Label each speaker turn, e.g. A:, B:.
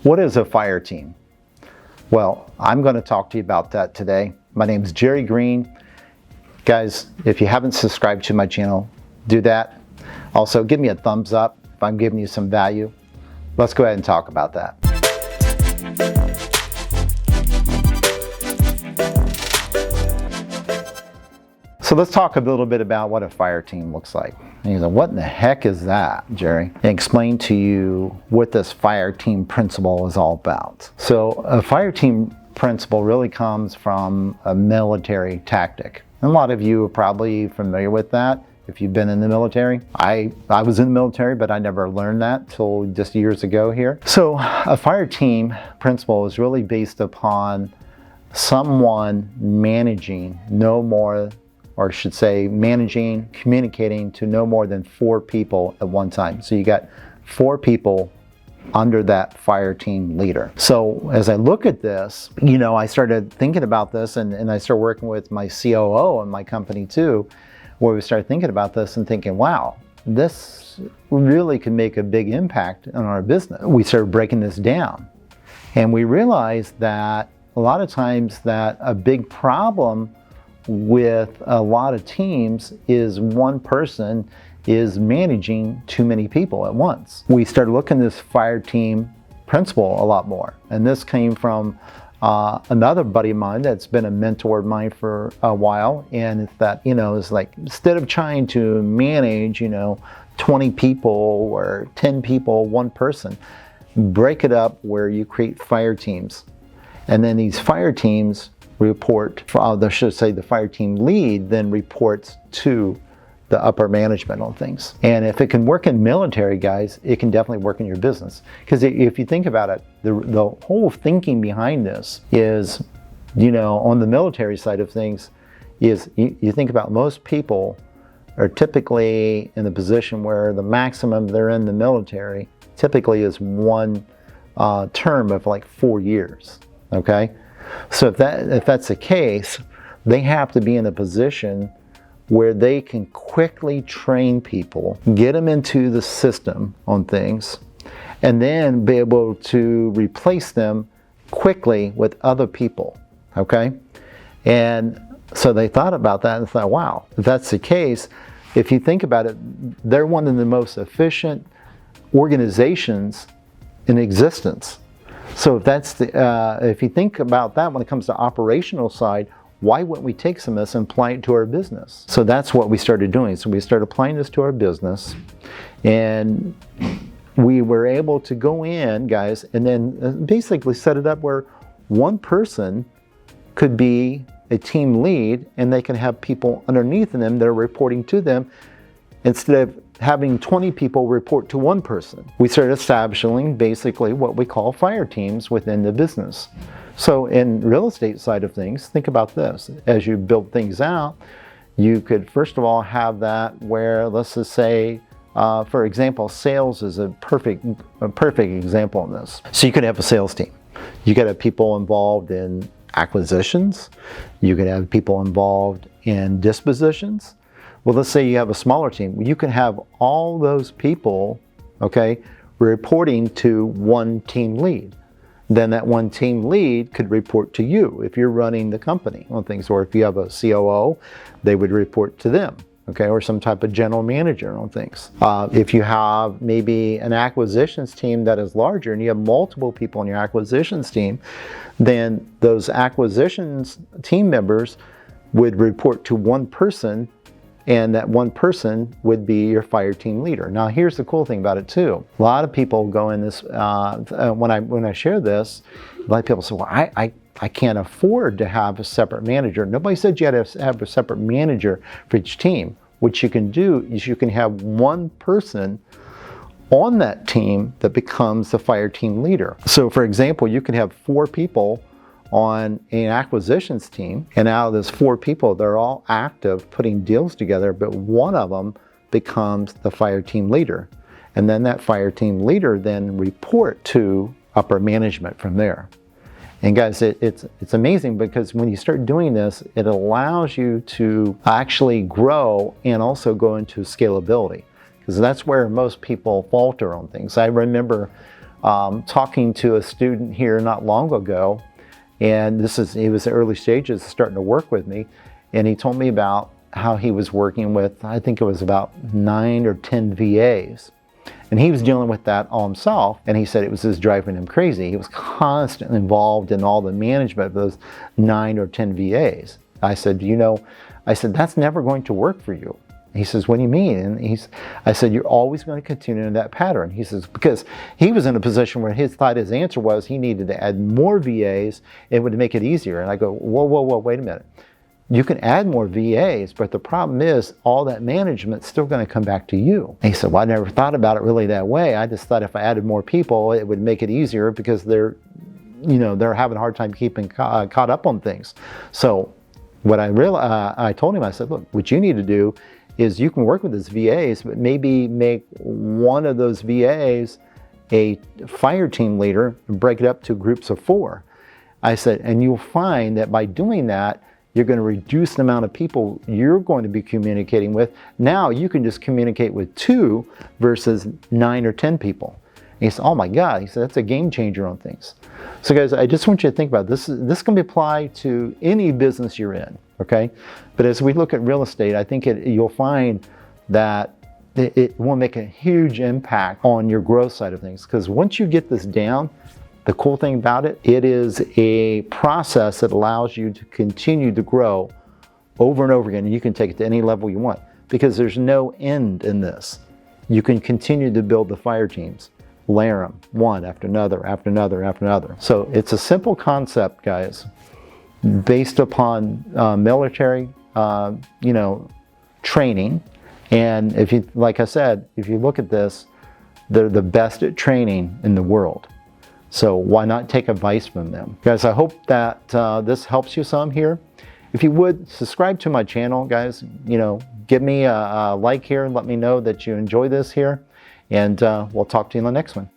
A: What is a fire team? Well, I'm going to talk to you about that today. My name is Jerry Green. Guys, if you haven't subscribed to my channel, do that. Also, give me a thumbs up if I'm giving you some value. Let's go ahead and talk about that. So let's talk a little bit about what a fire team looks like. And you go, what in the heck is that, Jerry? And explain to you what this fire team principle is all about. So a fire team principle really comes from a military tactic. And a lot of you are probably familiar with that if you've been in the military. I was in the military, but I never learned that till just years ago here. So a fire team principle is really based upon someone managing no more, or I should say managing, communicating to no more than 4 people at one time. So you got 4 people under that fire team leader. So as I look at this, I started thinking about this and I started working with my COO in my company too, where we started thinking about this and thinking, wow, this really could make a big impact on our business. We started breaking this down and we realized that a lot of times that a big problem with a lot of teams is one person is managing too many people at once. We started looking at this fire team principle a lot more. And this came from another buddy of mine that's been a mentor of mine for a while. And it's that, it's like, instead of trying to manage, 20 people or 10 people, one person, break it up where you create fire teams. And then these fire teams report, the fire team lead then reports to the upper management on things. And if it can work in military, guys, it can definitely work in your business. Because if you think about it, the whole thinking behind this is, on the military side of things, is you think about most people are typically in the position where the maximum they're in the military typically is one term of like 4 years, okay? So if that's the case, they have to be in a position where they can quickly train people, get them into the system on things, and then be able to replace them quickly with other people, okay? And so they thought about that and thought, wow, if that's the case, if you think about it, they're one of the most efficient organizations in existence. So if you think about that when it comes to operational side, why wouldn't we take some of this and apply it to our business? So that's what we started doing. So we started applying this to our business, and we were able to go in, guys, and then basically set it up where one person could be a team lead and they can have people underneath them that are reporting to them instead of having 20 people report to one person. We started establishing basically what we call fire teams within the business. So in real estate side of things, think about this. As you build things out, you could first of all have that where, let's just say, for example, sales is a perfect example of this. So you could have a sales team. You could have people involved in acquisitions. You could have people involved in dispositions. Well, let's say you have a smaller team. You can have all those people, okay, reporting to one team lead. Then that one team lead could report to you if you're running the company on things. Or if you have a COO, they would report to them, okay, or some type of general manager on things. If you have maybe an acquisitions team that is larger and you have multiple people on your acquisitions team, then those acquisitions team members would report to one person, and that one person would be your fire team leader. Now, here's the cool thing about it too. A lot of people go in this, when I share this, a lot of people say, well, I can't afford to have a separate manager. Nobody said you had to have a separate manager for each team. What you can do is you can have one person on that team that becomes the fire team leader. So for example, you can have 4 people on an acquisitions team, and out of those 4 people, they're all active putting deals together, but one of them becomes the fire team leader. And then that fire team leader then report to upper management from there. And guys, it's amazing because when you start doing this, it allows you to actually grow and also go into scalability, because that's where most people falter on things. I remember talking to a student here not long ago, and he was in the early stages of starting to work with me, and he told me about how he was working with, I think it was about 9 or 10 VAs. And he was dealing with that all himself, and he said it was just driving him crazy. He was constantly involved in all the management of those 9 or 10 VAs. I said, that's never going to work for you. He says, what do you mean? And I said, you're always going to continue in that pattern. He says, because he was in a position where his answer was he needed to add more VAs, it would make it easier. And I go, whoa, wait a minute. You can add more VAs, but the problem is all that management's still going to come back to you. And he said, well, I never thought about it really that way. I just thought if I added more people, it would make it easier because they're having a hard time keeping caught up on things. So what I told him, I said, look, what you need to do is you can work with his VAs, but maybe make one of those VAs a fire team leader and break it up to groups of 4. I said, and you'll find that by doing that, you're going to reduce the amount of people you're going to be communicating with. Now you can just communicate with 2 versus 9 or 10 people. And he said, oh my God, he said, that's a game changer on things. So guys, I just want you to think about this. This can be applied to any business you're in, okay? But as we look at real estate, I think you'll find that it will make a huge impact on your growth side of things. Because once you get this down, the cool thing about it, it is a process that allows you to continue to grow over and over again. And you can take it to any level you want because there's no end in this. You can continue to build the fire teams, layer them one after another, after another, after another. So it's a simple concept, guys, based upon military, training. And like I said, if you look at this, they're the best at training in the world. So why not take advice from them? Guys, I hope that this helps you some here. If you would, subscribe to my channel, guys. Give me a like here and let me know that you enjoy this here. And we'll talk to you in the next one.